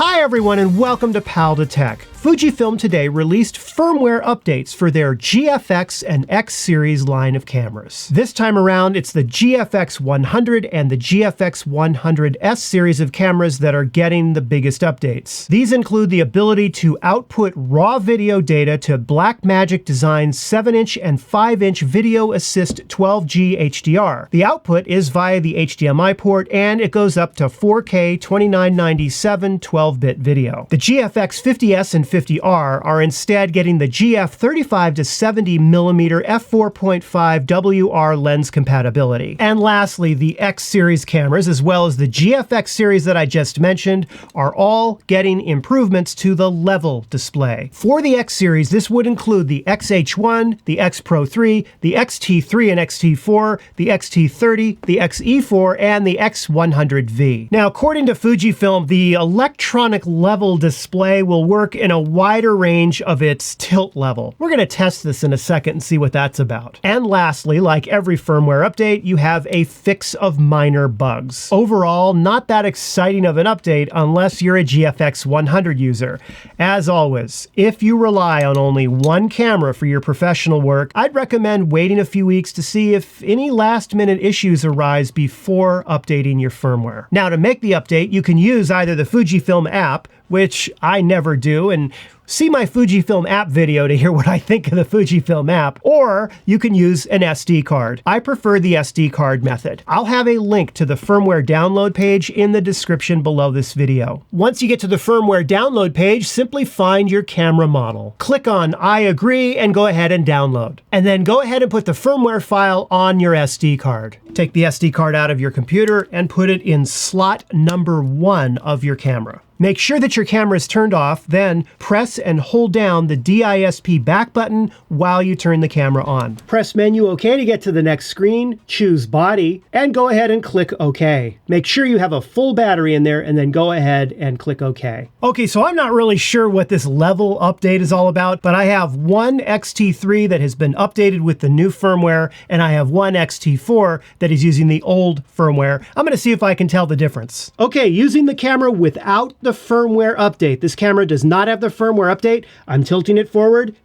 Hi everyone and welcome to Pal to Tech. Fujifilm today released firmware updates for their GFX and X series line of cameras. This time around, it's the GFX 100 and the GFX 100S series of cameras that are getting the biggest updates. These include the ability to output raw video data to Blackmagic Design's 7-inch and 5-inch Video Assist 12G HDR. The output is via the HDMI port and it goes up to 4K 2997 12-bit video. The GFX 50S and 50R are instead getting the GF 35 to 70mm f4.5 WR lens compatibility. And lastly, the X series cameras, as well as the GFX series that I just mentioned, are all getting improvements to the level display. For the X series, this would include the XH1, the X Pro 3, the XT3 and XT4, the XT30, the XE4, and the X100V. Now, according to Fujifilm, the electronic level display will work in a wider range of its tilt level. We're going to test this in a second and see what that's about. And lastly, like every firmware update, you have a fix of minor bugs. Overall, not that exciting of an update unless you're a GFX 100 user. As always, if you rely on only one camera for your professional work, I'd recommend waiting a few weeks to see if any last-minute issues arise before updating your firmware. Now, to make the update, you can use either the Fujifilm app, which I never do, and see my Fujifilm app video to hear what I think of the Fujifilm app, or you can use an SD card. I prefer the SD card method. I'll have a link to the firmware download page in the description below this video. Once you get to the firmware download page, simply find your camera model. Click on I agree and go ahead and download. And then go ahead and put the firmware file on your SD card. Take the SD card out of your computer and put it in slot number 1 of your camera. Make sure that your camera is turned off, then press and hold down the DISP back button while you turn the camera on. Press menu OK to get to the next screen, choose body, and go ahead and click OK. Make sure you have a full battery in there and then go ahead and click OK. Okay, so I'm not really sure what this level update is all about, but I have one XT3 that has been updated with the new firmware, and I have one XT4 that is using the old firmware. I'm gonna see if I can tell the difference. Okay, using the camera without the firmware update. This camera does not have the firmware update. I'm tilting it forward,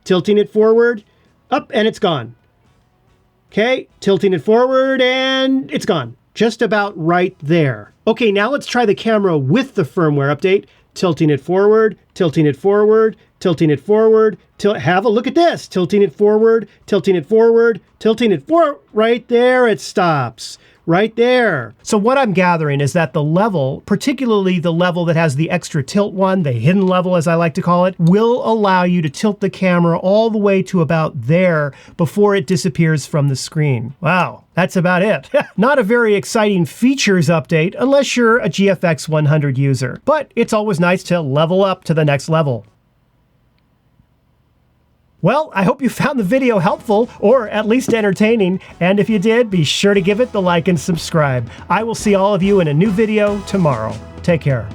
up, and it's gone. Okay, tilting it forward, and it's gone. Just about right there. Okay, now let's try the camera with the firmware update. Tilting it forward, tilting it forward, have a look at this. Tilting it forward, right there it stops. Right there. So what I'm gathering is that the level, particularly the level that has the extra tilt one, the hidden level as I like to call it, will allow you to tilt the camera all the way to about there before it disappears from the screen. Wow, that's about it. Not a very exciting features update unless you're a GFX 100 user, but it's always nice to level up to the next level. Well, I hope you found the video helpful, or at least entertaining, and if you did, be sure to give it the like and subscribe. I will see all of you in a new video tomorrow. Take care.